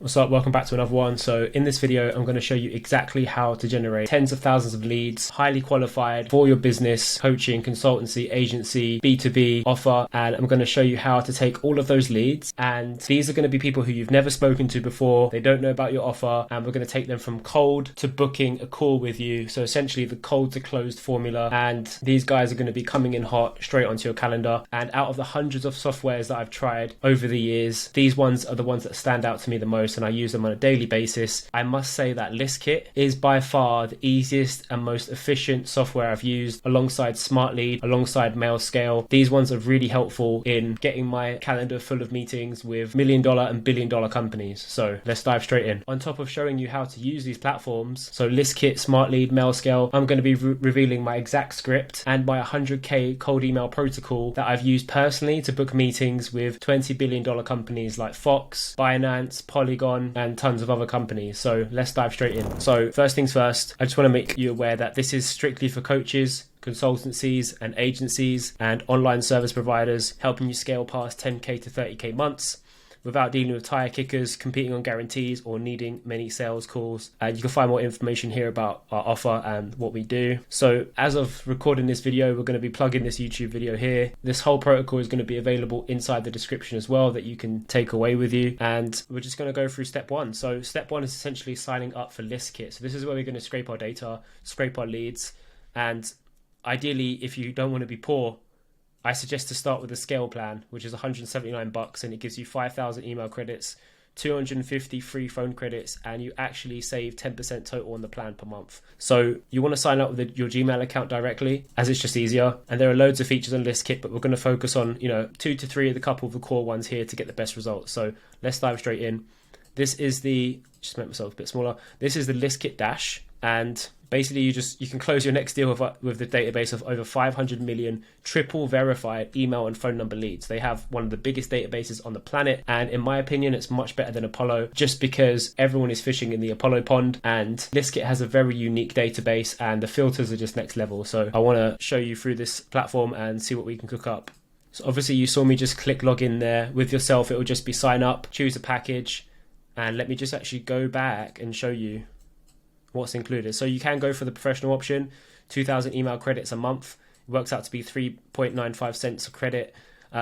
What's up? Welcome back to another one. So in this video, I'm going to show you exactly how to generate tens of thousands of leads, highly qualified for your business, coaching, consultancy, agency, B2B offer. And I'm going to show you how to take all of those leads. And these are going to be people who you've never spoken to before. They don't know about your offer. And we're going to take them from cold to booking a call with you. So essentially the cold to closed formula. And these guys are going to be coming in hot straight onto your calendar. And out of the hundreds of softwares that I've tried over the years, these ones are the ones that stand out to me the most, and I use them on a daily basis. I must say that ListKit is by far the easiest and most efficient software I've used, alongside SmartLead, alongside MailScale. These ones are really helpful in getting my calendar full of meetings with $1 million and $1 billion companies. So let's dive straight in. On top of showing you how to use these platforms, so ListKit, SmartLead, MailScale, I'm going to be revealing my exact script and my 100k cold email protocol that I've used personally to book meetings with $20 billion companies like Fox, Binance, Polygon, and tons of other companies. So let's dive straight in. So first things first, I just want to make you aware that this is strictly for coaches, consultancies and agencies and online service providers, helping you scale past 10k to 30k months without dealing with tire kickers, competing on guarantees, or needing many sales calls. And you can find more information here about our offer and what we do. So as of recording this video, we're going to be plugging this YouTube video here. This whole protocol is going to be available inside the description as well, that you can take away with you. And we're just going to go through step one. So step one is essentially signing up for ListKit. So this is where we're going to scrape our data, scrape our leads. And ideally, if you don't want to be poor, I suggest to start with a scale plan, which is $179, and it gives you 5,000 email credits, 250 free phone credits, and you actually save 10% total on the plan per month. So you want to sign up with your Gmail account directly, as it's just easier. And there are loads of features on ListKit, but we're going to focus on, 2 to 3 of the couple of the core ones here to get the best results. So let's dive straight in. This is just make myself a bit smaller. This is the ListKit Dash, and basically you can close your next deal with the database of over 500 million triple verified email and phone number leads. They have one of the biggest databases on the planet, and in my opinion, it's much better than Apollo, just because everyone is fishing in the Apollo pond, and ListKit has a very unique database and the filters are just next level. So I want to show you through this platform and see what we can cook up. So obviously you saw me just click login there. With yourself, it will just be sign up, choose a package, and let me just actually go back and show you what's included. So you can go for the professional option, 2,000 email credits a month. It works out to be 3.95 cents a credit.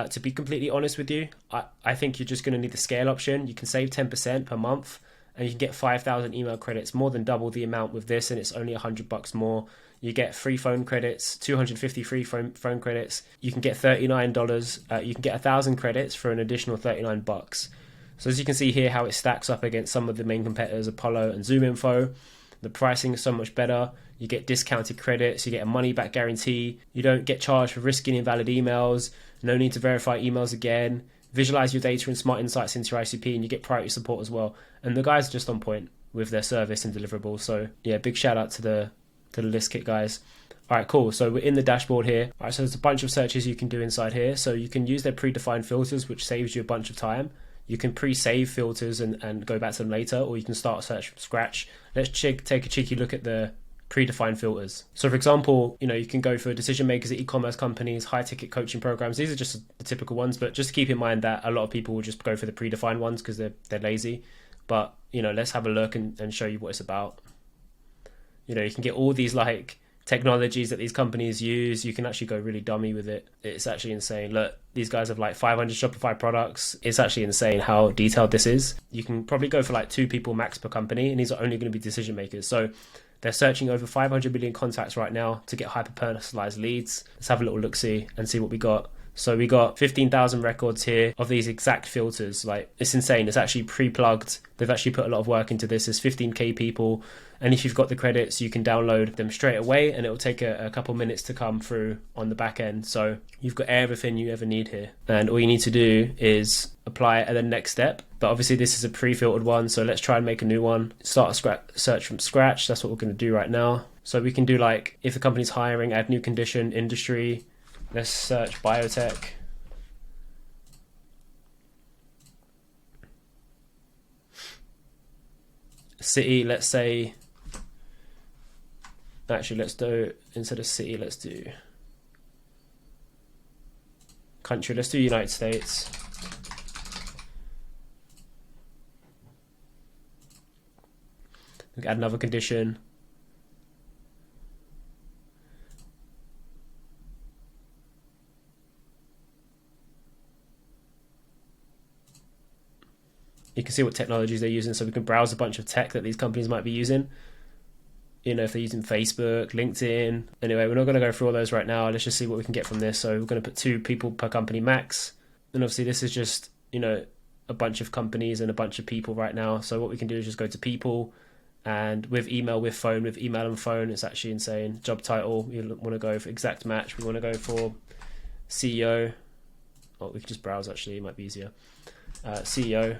To be completely honest with you, I think you're just going to need the scale option. You can save 10% per month, and you can get 5,000 email credits, more than double the amount with this, and it's only $100 more. You get free phone credits, 250 free phone credits. You can get $39. You can get 1,000 credits for an additional $39. So as you can see here, how it stacks up against some of the main competitors, Apollo and ZoomInfo. The pricing is so much better. You get discounted credits, you get a money back guarantee, you don't get charged for risky and invalid emails, no need to verify emails again, visualize your data and smart insights into your ICP, and you get priority support as well. And the guys are just on point with their service and deliverables. So yeah, big shout out to the ListKit guys. All right, cool. So we're in the dashboard here. All right, so there's a bunch of searches you can do inside here. So you can use their predefined filters, which saves you a bunch of time. You can pre-save filters and go back to them later, or you can start a search from scratch. Let's take a cheeky look at the predefined filters. So for example, you can go for decision makers at e-commerce companies, high ticket coaching programs. These are just the typical ones, but just keep in mind that a lot of people will just go for the predefined ones because they're lazy. But let's have a look and show you what it's about. You can get all these like technologies that these companies use. You can actually go really dummy with it. It's actually insane. Look, these guys have like 500 Shopify products. It's actually insane how detailed this is. You can probably go for like 2 people max per company, and these are only going to be decision makers. So they're searching over 500 million contacts right now to get hyper personalized leads. Let's have a little look see and see what we got. So we got 15,000 records here of these exact filters. Like, it's insane. It's actually pre-plugged. They've actually put a lot of work into this. There's 15k people. And if you've got the credits, you can download them straight away, and it'll take a couple minutes to come through on the back end. So you've got everything you ever need here. And all you need to do is apply it at the next step. But obviously this is a pre-filtered one. So let's try and make a new one. Start a search from scratch. That's what we're going to do right now. So we can do like, if the company's hiring, add new condition, industry. Let's search biotech. City, let's say, actually let's do, instead of city, let's do country. Let's do United States. We can add another condition. You can see what technologies they're using, so we can browse a bunch of tech that these companies might be using. You know, if they're using Facebook, LinkedIn. Anyway, we're not going to go through all those right now. Let's just see what we can get from this. So we're going to put 2 people per company max. And obviously this is just, you know, a bunch of companies and a bunch of people right now. So what we can do is just go to people, and with email, with phone, with email and phone, it's actually insane. Job title, you want to go for exact match. We want to go for CEO. Oh, we can just browse actually, it might be easier. CEO.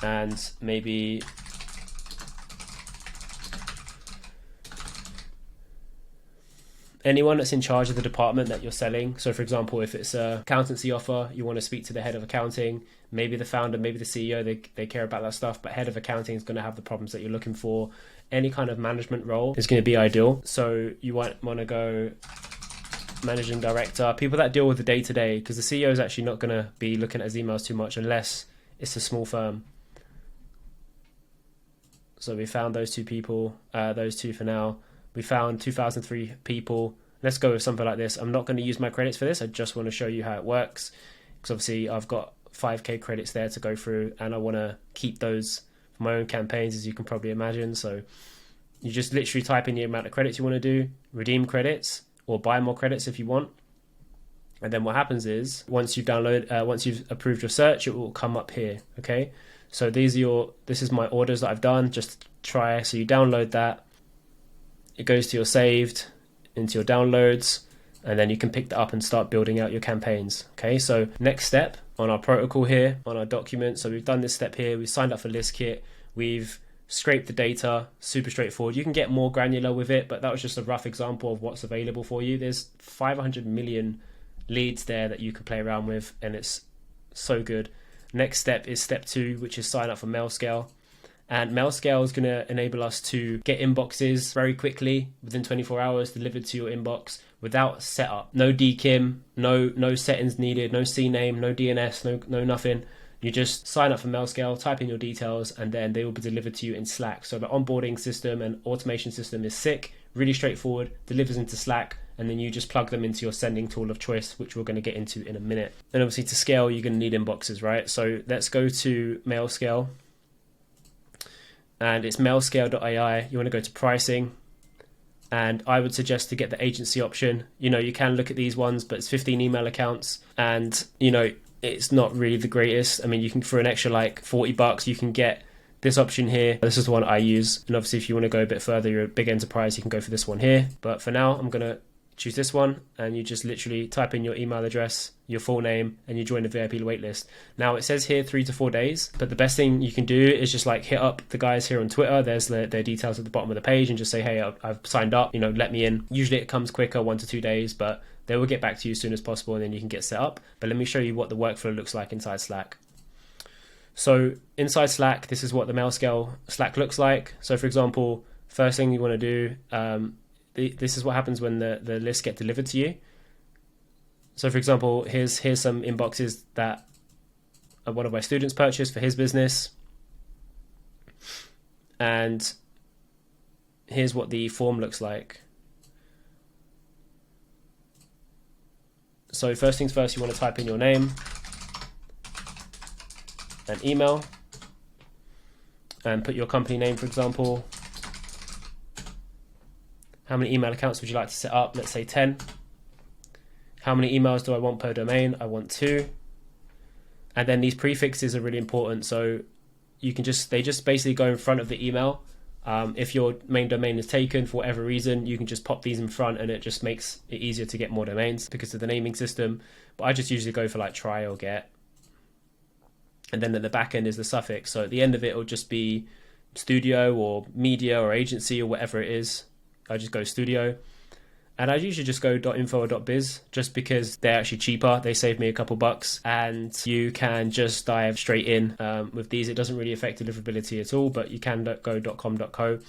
And maybe anyone that's in charge of the department that you're selling. So for example, if it's a accountancy offer, you want to speak to the head of accounting, maybe the founder, maybe the CEO, they care about that stuff, but head of accounting is going to have the problems that you're looking for. Any kind of management role is going to be ideal. So you want to go managing director, people that deal with the day-to-day, because the CEO is actually not going to be looking at his emails too much unless it's a small firm. So we found those 2 people, those 2 for now. We found 2003 people. Let's go with something like this. I'm not going to use my credits for this. I just want to show you how it works, because obviously I've got 5k credits there to go through, and I want to keep those for my own campaigns, as you can probably imagine. So you just literally type in the amount of credits you want to do, redeem credits, or buy more credits if you want. And then what happens is once you've approved your search, it will come up here. Okay. So this is my orders that I've done. Just try. So you download that. It goes to your saved, into your downloads, and then you can pick that up and start building out your campaigns. Okay, so next step on our protocol here, on our document. So we've done this step here. We've signed up for ListKit. We've scraped the data, super straightforward. You can get more granular with it, but that was just a rough example of what's available for you. There's 500 million leads there that you can play around with, and it's so good. Next step is step 2, which is sign up for MailScale. And MailScale is going to enable us to get inboxes very quickly, within 24 hours, delivered to your inbox without setup. No DKIM, no settings needed, no CNAME, no DNS, no nothing. You just sign up for MailScale, type in your details, and then they will be delivered to you in Slack. So the onboarding system and automation system is sick, really straightforward, delivers into Slack, and then you just plug them into your sending tool of choice, which we're going to get into in a minute. And obviously to scale, you're going to need inboxes, right? So let's go to MailScale. And it's mailscale.ai. You want to go to pricing, and I would suggest to get the agency option. You know, you can look at these ones, but it's 15 email accounts, and you know, it's not really the greatest. I mean, you can, for an extra like $40, you can get this option here. This is the one I use, and obviously if you want to go a bit further, you're a big enterprise, you can go for this one here. But for now, I'm going to choose this one, and you just literally type in your email address, your full name, and you join the VIP waitlist. Now it says here 3 to 4 days, but the best thing you can do is just like hit up the guys here on Twitter. There's their details at the bottom of the page, and just say, hey, I've signed up, you know, let me in. Usually it comes quicker, 1 to 2 days, but they will get back to you as soon as possible, and then you can get set up. But let me show you what the workflow looks like inside Slack. So inside Slack, this is what the MailScale Slack looks like. So for example, first thing you want to do, this is what happens when the lists get delivered to you. So for example, here's some inboxes that one of my students purchased for his business. And here's what the form looks like. So first things first, you want to type in your name and email, and put your company name, for example. How many email accounts would you like to set up? Let's say 10. How many emails do I want per domain? I want 2. And then these prefixes are really important. So you can they just basically go in front of the email. If your main domain is taken for whatever reason, you can just pop these in front, and it just makes it easier to get more domains because of the naming system. But I just usually go for like try or get. And then at the back end is the suffix. So at the end of it, it'll just be studio or media or agency or whatever it is. I just go studio. And I usually just go .info or .biz just because they're actually cheaper. They save me a couple bucks, and you can just dive straight in with these. It doesn't really affect deliverability at all, but you can go .com.co.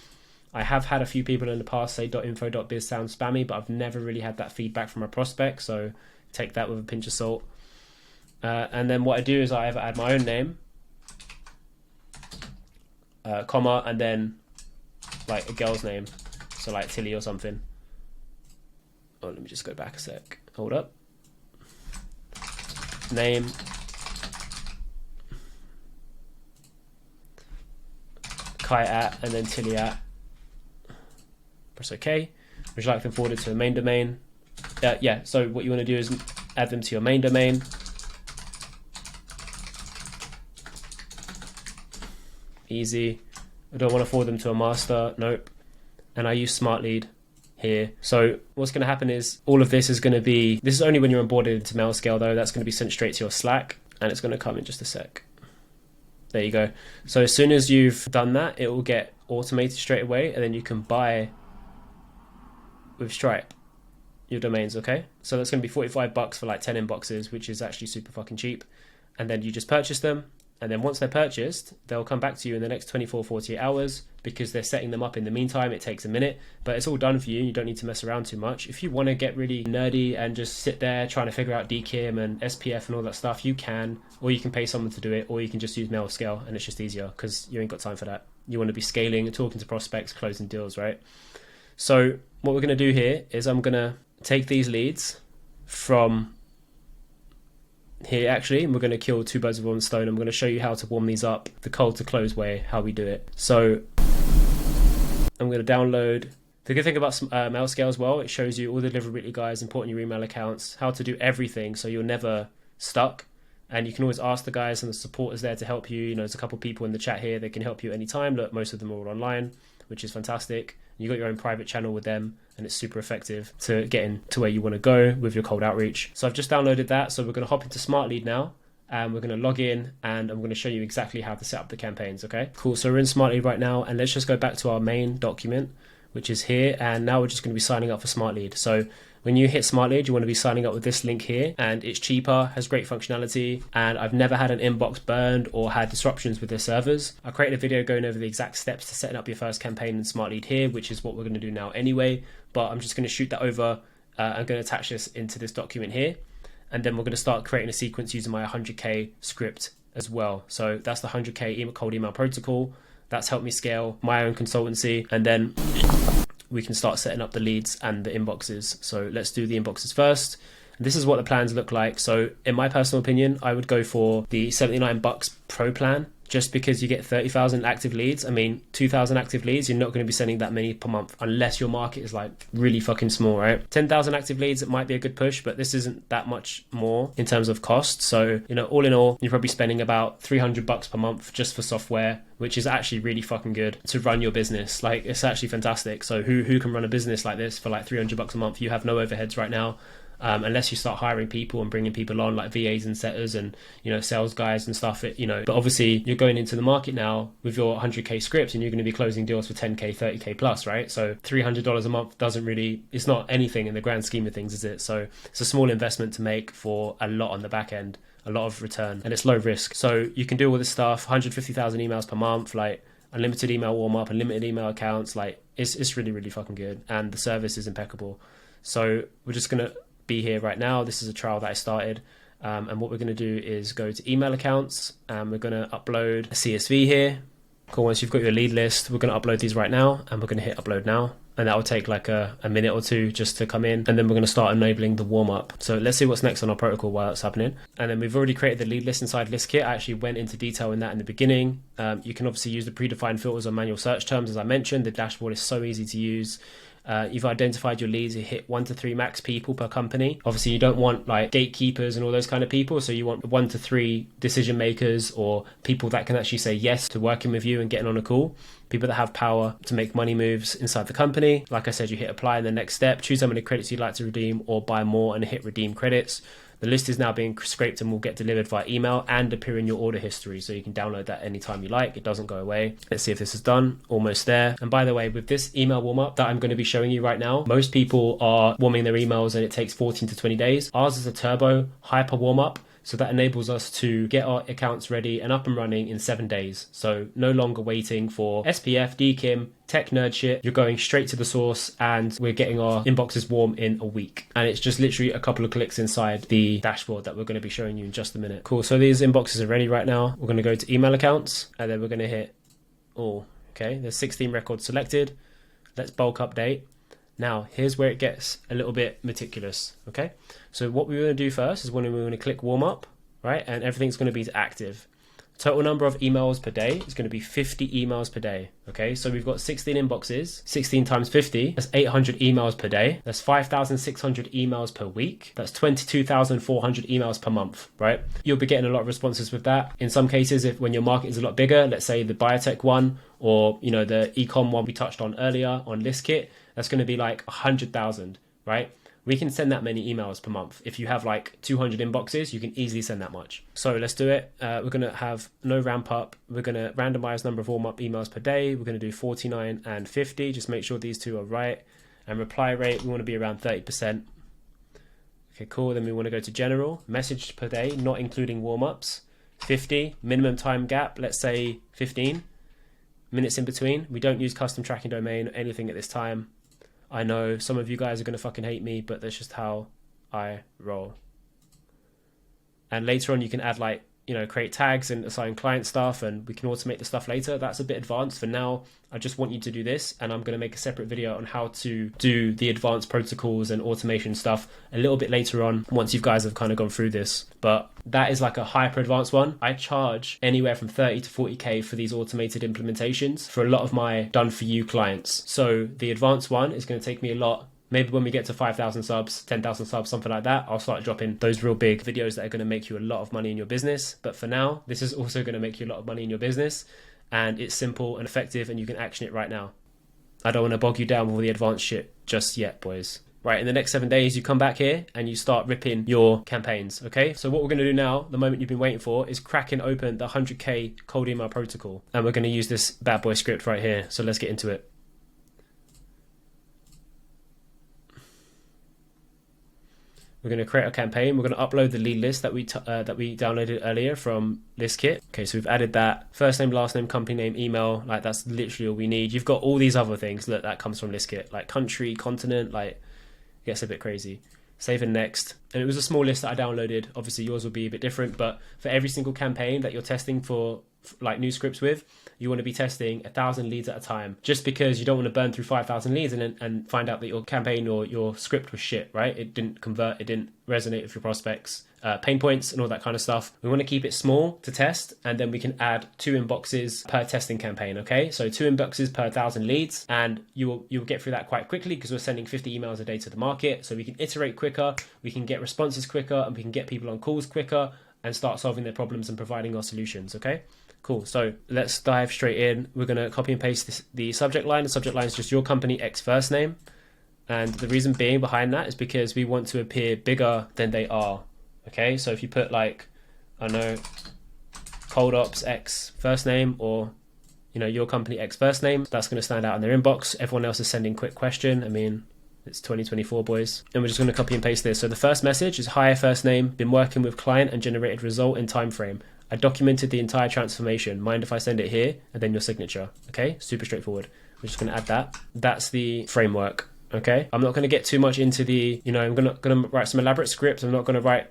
I have had a few people in the past say .info, .biz sounds spammy, but I've never really had that feedback from a prospect, so take that with a pinch of salt. And then what I do is I either add my own name, comma, and then like a girl's name. So like Tilly or something. Oh, let me just go back a sec. Hold up. Name. Kai at, and then Tilly at. Press OK. Would you like them forwarded to a main domain? Yeah, so what you want to do is add them to your main domain. Easy. I don't want to forward them to a master. Nope. And I use Smart Lead here. So what's going to happen is all of this is going to be, this is only when you're onboarded into MailScale though, that's going to be sent straight to your Slack, and it's going to come in just a sec. There you go. So as soon as you've done that, it will get automated straight away, and then you can buy with Stripe your domains, okay? So that's going to be $45 for like 10 inboxes, which is actually super fucking cheap. And then you just purchase them. And then once they're purchased, they'll come back to you in the next 24, 48 hours because they're setting them up in the meantime. It takes a minute, but it's all done for you. You don't need to mess around too much. If you want to get really nerdy and just sit there trying to figure out DKIM and SPF and all that stuff, you can, or you can pay someone to do it, or you can just use MailScale and it's just easier because you ain't got time for that. You want to be scaling and talking to prospects, closing deals, right? So what we're going to do here is I'm going to take these leads from here actually, and we're going to kill two birds with one stone. I'm going to show you how to warm these up the cold to close way, how we do it. So I'm going to download. The good thing about MailScale as well, it shows you all the deliverability guides, importing your email accounts, how to do everything so you're never stuck. And you can always ask the guys, and the support is there to help you. You know, there's a couple of people in the chat here that can help you anytime. Look, most of them are all online, which is fantastic. You got your own private channel with them, and it's super effective to getting to where you want to go with your cold outreach. So I've just downloaded that. So we're going to hop into Smart Lead now, and we're going to log in, and I'm going to show you exactly how to set up the campaigns. Okay, cool. So we're in Smart Lead right now, and let's just go back to our main document, which is here. And now we're just going to be signing up for Smart Lead. So when you hit Smart Lead, you want to be signing up with this link here, and it's cheaper, has great functionality, and I've never had an inbox burned or had disruptions with their servers. I created a video going over the exact steps to setting up your first campaign in Smart Lead here, which is what we're going to do now anyway, but I'm just going to shoot that over. I'm going to attach this into this document here, and then we're going to start creating a sequence using my 100K script as well. So that's the 100K cold email protocol. That's helped me scale my own consultancy, and then we can start setting up the leads and the inboxes. So let's do the inboxes first. This is what the plans look like. So in my personal opinion, I would go for the $79 Pro plan, just because you get 30,000 active leads. I mean, 2,000 active leads, you're not going to be sending that many per month unless your market is like really fucking small, right? 10,000 active leads, it might be a good push, but this isn't that much more in terms of cost. So, you know, all in all, you're probably spending about $300 per month just for software, which is actually really fucking good to run your business. Like, it's actually fantastic. So who can run a business like this for like $300 a month? You have no overheads right now. Unless you start hiring people and bringing people on like VAs and setters and, you know, sales guys and stuff, but obviously you're going into the market now with your 100K script and you're going to be closing deals for 10K, 30K plus, right? So $300 a month it's not anything in the grand scheme of things, is it? So it's a small investment to make for a lot on the back end, a lot of return, and it's low risk. So you can do all this stuff, 150,000 emails per month, like unlimited email warm up, unlimited email accounts, like it's really, really fucking good. And the service is impeccable. So we're just going to be here right now. This is a trial that I started, and what we're going to do is go to email accounts, and we're going to upload a CSV here. Cool. Once you've got your lead list, we're going to upload these right now, and we're going to hit upload now, and that will take like a minute or two just to come in, and then we're going to start enabling the warm-up. So let's see what's next on our protocol while that's happening. And then we've already created the lead list inside ListKit. I actually went into detail in that in the beginning. You can obviously use the predefined filters on manual search terms. As I mentioned, the dashboard is so easy to use. You've identified your leads. You hit 1 to 3 max people per company. Obviously, you don't want like gatekeepers and all those kind of people. So you want 1 to 3 decision makers, or people that can actually say yes to working with you and getting on a call. People that have power to make money moves inside the company. Like I said, you hit apply in the next step. Choose how many credits you'd like to redeem, or buy more and hit redeem credits. The list is now being scraped and will get delivered via email and appear in your order history. So you can download that anytime you like. It doesn't go away. Let's see if this is done. Almost there. And by the way, with this email warm up that I'm going to be showing you right now, most people are warming their emails and it takes 14 to 20 days. Ours is a turbo hyper warm up. So that enables us to get our accounts ready and up and running in 7 days. So no longer waiting for SPF, DKIM, tech nerd shit. You're going straight to the source, and we're getting our inboxes warm in a week. And it's just literally a couple of clicks inside the dashboard that we're going to be showing you in just a minute. Cool. So these inboxes are ready right now. We're going to go to email accounts, and then we're going to hit all. Okay, there's 16 records selected. Let's bulk update. Now, here's where it gets a little bit meticulous, okay? So what we're going to do first is when we're going to click warm up, right? And everything's going to be active. Total number of emails per day is going to be 50 emails per day, okay? So we've got 16 inboxes, 16 times 50, that's 800 emails per day. That's 5,600 emails per week. That's 22,400 emails per month, right? You'll be getting a lot of responses with that. In some cases, if when your market is a lot bigger, let's say the biotech one, or the e-com one we touched on earlier on ListKit, that's going to be like 100,000, right? We can send that many emails per month. If you have like 200 inboxes, you can easily send that much. So let's do it. We're going to have no ramp up. We're going to randomize number of warm up emails per day. We're going to do 49 and 50. Just make sure these two are right. And reply rate, we want to be around 30%. Okay, cool. Then we want to go to general. Message per day, not including warm ups, 50. Minimum time gap, let's say 15 minutes in between. We don't use custom tracking domain or anything at this time. I know some of you guys are going to fucking hate me, but that's just how I roll. And later on, you can add like, create tags and assign client stuff, and we can automate the stuff later. That's a bit advanced. For now, I just want you to do this, and I'm going to make a separate video on how to do the advanced protocols and automation stuff a little bit later on, once you guys have kind of gone through this. But that is like a hyper advanced one. I charge anywhere from 30 to 40K for these automated implementations for a lot of my done for you clients. So the advanced one is going to take me a lot. Maybe when we get to 5,000 subs, 10,000 subs, something like that, I'll start dropping those real big videos that are going to make you a lot of money in your business. But for now, this is also going to make you a lot of money in your business, and it's simple and effective, and you can action it right now. I don't want to bog you down with all the advanced shit just yet, boys. Right, in the next 7 days, you come back here and you start ripping your campaigns, okay? So what we're going to do now, the moment you've been waiting for, is cracking open the 100K cold email protocol. And we're going to use this bad boy script right here. So let's get into it. We're going to create a campaign. We're going to upload the lead list that we downloaded earlier from ListKit. Okay, so we've added that. First name, last name, company name, email. Like, that's literally all we need. You've got all these other things that comes from ListKit, like country, continent, like, it gets a bit crazy. Save and next. And it was a small list that I downloaded. Obviously, yours will be a bit different, but for every single campaign that you're testing for like new scripts with, you want to be testing 1,000 leads at a time, just because you don't want to burn through 5,000 leads and find out that your campaign or your script was shit, right? It didn't convert, it didn't resonate with your prospects, pain points and all that kind of stuff. We want to keep it small to test, and then we can add 2 inboxes per testing campaign, okay? So 2 inboxes per 1,000 leads, and you'll get through that quite quickly because we're sending 50 emails a day to the market, so we can iterate quicker, we can get responses quicker, and we can get people on calls quicker and start solving their problems and providing our solutions, okay? Cool, so let's dive straight in. We're going to copy and paste the subject line. The subject line is just your company X first name. And the reason being behind that is because we want to appear bigger than they are. Okay, so if you put like, I don't know, Cold Ops X first name, or, your company X first name, that's going to stand out in their inbox. Everyone else is sending quick question. I mean, it's 2024, boys. And we're just going to copy and paste this. So the first message is, hi, first name, been working with client and generated result in time frame. I documented the entire transformation. Mind if I send it here? And then your signature. Okay, super straightforward. We're just going to add that. That's the framework. Okay, I'm not going to get too much into the, I'm going to write some elaborate scripts. I'm not going to write,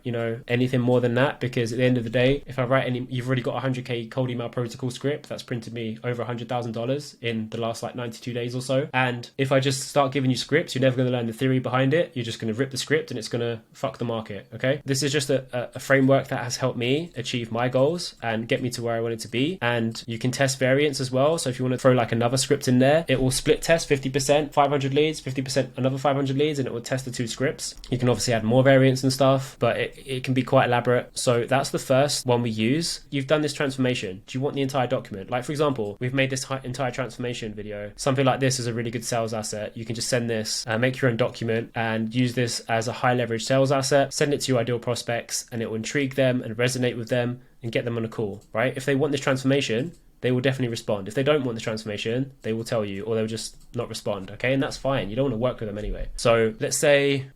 anything more than that, because at the end of the day, if I write you've already got a 100K cold email protocol script that's printed me over $100,000 in the last like 92 days or so. And if I just start giving you scripts, you're never going to learn the theory behind it. You're just going to rip the script and it's going to fuck the market. Okay, this is just a framework that has helped me achieve my goals and get me to where I wanted to be. And you can test variants as well. So if you want to throw like another script in there, it will split test 50%, 500 leads, 50%, another 500 leads, and it will test the 2 scripts. You can obviously add more variants and stuff, but it can be quite elaborate. So that's the first one we use. You've done this transformation. Do you want the entire document? Like, for example, we've made this entire transformation video. Something like this is a really good sales asset. You can just send this, make your own document, and use this as a high leverage sales asset. Send it to your ideal prospects, and it will intrigue them and resonate with them and get them on a call, right? If they want this transformation, they will definitely respond. If they don't want the transformation, they will tell you, or they'll just not respond, okay? And that's fine. You don't want to work with them anyway. So let's say,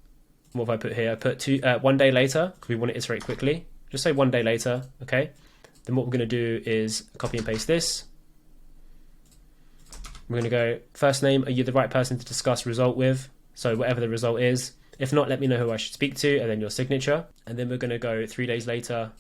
what have I put here? I put 1 day later, because we want to iterate quickly. Just say 1 day later, okay? Then what we're going to do is copy and paste this. We're going to go, first name, are you the right person to discuss result with? So whatever the result is. If not, let me know who I should speak to, and then your signature. And then we're going to go 3 days later.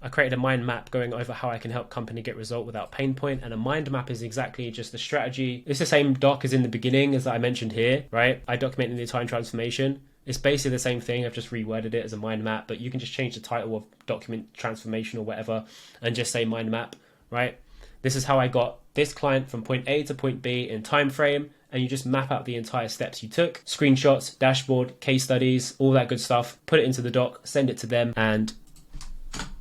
I created a mind map going over how I can help company get result without pain point. And a mind map is exactly just the strategy. It's the same doc as in the beginning as I mentioned here, right? I documented the entire transformation. It's basically the same thing. I've just reworded it as a mind map, but you can just change the title of document transformation or whatever and just say mind map, right? This is how I got this client from point A to point B in time frame. And you just map out the entire steps you took, screenshots, dashboard, case studies, all that good stuff, put it into the doc, send it to them, and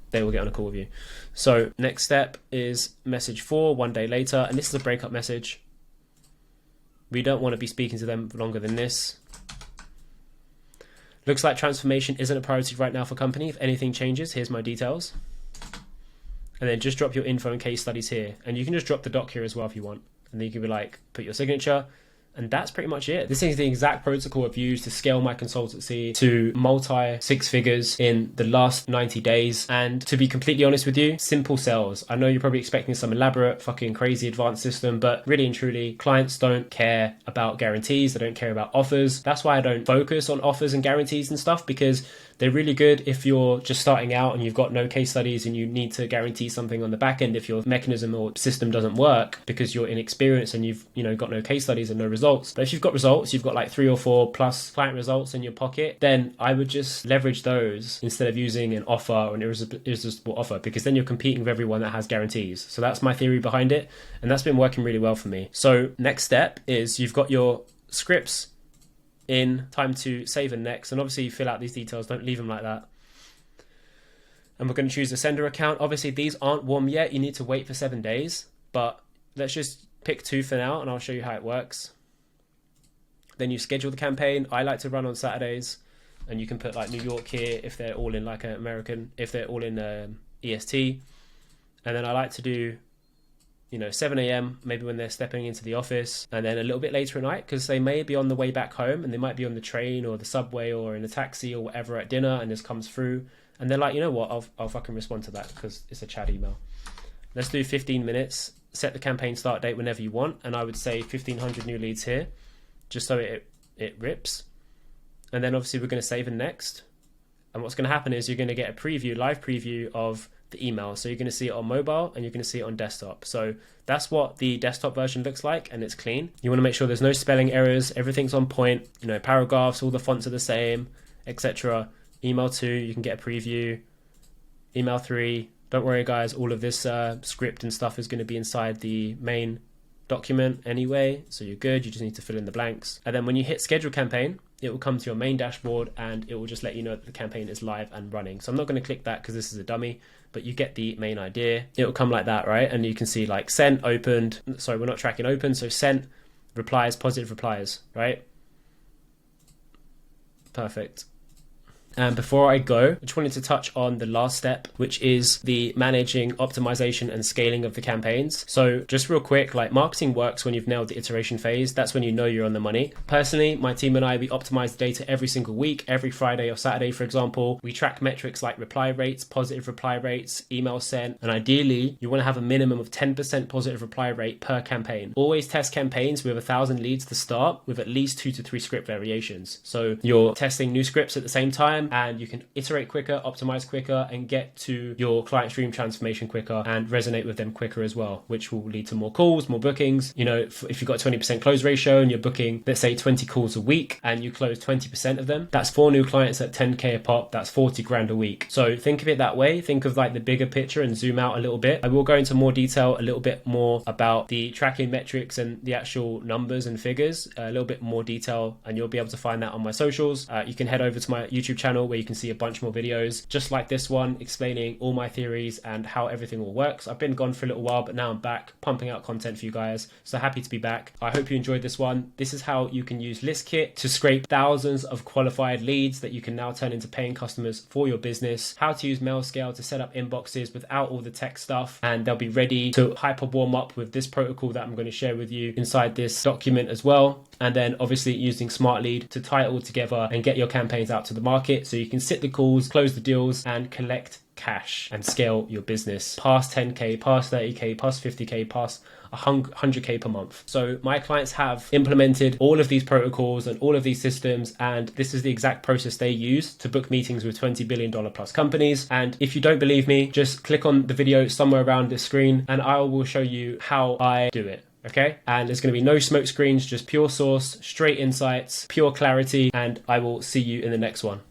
they will get on a call with you. So next step is message 4, 1 day later, and this is a breakup message. We don't want to be speaking to them for longer than this. Looks like transformation isn't a priority right now for company. If anything changes, here's my details. And then just drop your info and case studies here. And you can just drop the doc here as well if you want. And then you can be like, put your signature. And that's pretty much it. This is the exact protocol I've used to scale my consultancy to multi 6 figures in the last 90 days. And to be completely honest with you, simple sales. I know you're probably expecting some elaborate, fucking crazy advanced system, but really and truly, clients don't care about guarantees. They don't care about offers. That's why I don't focus on offers and guarantees and stuff, because they're really good if you're just starting out and you've got no case studies and you need to guarantee something on the back end if your mechanism or system doesn't work because you're inexperienced and you've got no case studies and no results. But if you've got results, you've got like 3 or 4 plus client results in your pocket, then I would just leverage those instead of using an offer or an irresistible offer, because then you're competing with everyone that has guarantees. So that's my theory behind it, and that's been working really well for me. So next step is you've got your scripts in, time to save and next, and obviously you fill out these details, don't leave them like that. And we're going to choose the sender account. Obviously these aren't warm yet, you need to wait for 7 days, but let's just pick 2 for now and I'll show you how it works. Then you schedule the campaign. I like to run on Saturdays, and you can put like New York here if they're all in like an American, if they're all in EST. And then I like to do 7 a.m. maybe when they're stepping into the office, and then a little bit later at night because they may be on the way back home and they might be on the train or the subway or in a taxi or whatever at dinner, and this comes through and they're like, you know what, I'll fucking respond to that because it's a chat email. Let's do 15 minutes, set the campaign start date whenever you want, and I would say 1,500 new leads here just so it rips. And then obviously we're going to save and next, and what's going to happen is you're going to get a preview, live preview of the email. So you're going to see it on mobile and you're going to see it on desktop. So that's what the desktop version looks like, and it's clean. You want to make sure there's no spelling errors, everything's on point, paragraphs, all the fonts are the same, etc. Email 2, you can get a preview. Email 3, don't worry guys, all of this script and stuff is going to be inside the main document anyway, so you're good. You just need to fill in the blanks. And then when you hit schedule campaign, it will come to your main dashboard and it will just let you know that the campaign is live and running. So I'm not going to click that because this is a dummy, but you get the main idea. It will come like that, right? And you can see like sent, opened. Sorry, we're not tracking open. So sent, replies, positive replies, right? Perfect. And before I go, I just wanted to touch on the last step, which is the managing, optimization, and scaling of the campaigns. So just real quick, like marketing works when you've nailed the iteration phase. That's when you know you're on the money. Personally, my team and I, we optimize the data every single week, every Friday or Saturday, for example. We track metrics like reply rates, positive reply rates, email sent, and ideally, you want to have a minimum of 10% positive reply rate per campaign. Always test campaigns with 1,000 leads to start with at least 2 to 3 script variations. So you're testing new scripts at the same time, and you can iterate quicker, optimize quicker, and get to your client stream transformation quicker and resonate with them quicker as well, which will lead to more calls, more bookings. If you've got a 20% close ratio and you're booking, let's say 20 calls a week and you close 20% of them, that's 4 new clients at 10K a pop. That's 40 grand a week. So think of it that way. Think of like the bigger picture and zoom out a little bit. I will go into more detail, a little bit more about the tracking metrics and the actual numbers and figures, a little bit more detail, and you'll be able to find that on my socials. You can head over to my YouTube channel where you can see a bunch more videos just like this one explaining all my theories and how everything all works. I've been gone for a little while, but now I'm back pumping out content for you guys, so happy to be back. I hope you enjoyed this one. This is how you can use ListKit to scrape thousands of qualified leads that you can now turn into paying customers for your business, how to use MailScale to set up inboxes without all the tech stuff, and they'll be ready to hyper warm up with this protocol that I'm going to share with you inside this document as well. And then obviously using Smart Lead to tie it all together and get your campaigns out to the market so you can sit the calls, close the deals, and collect cash and scale your business past 10K, past 30K, past 50K, past 100K per month. So my clients have implemented all of these protocols and all of these systems, and this is the exact process they use to book meetings with $20 billion plus companies. And if you don't believe me, just click on the video somewhere around this screen and I will show you how I do it. Okay, and there's going to be no smoke screens, just pure source, straight insights, pure clarity, and I will see you in the next one.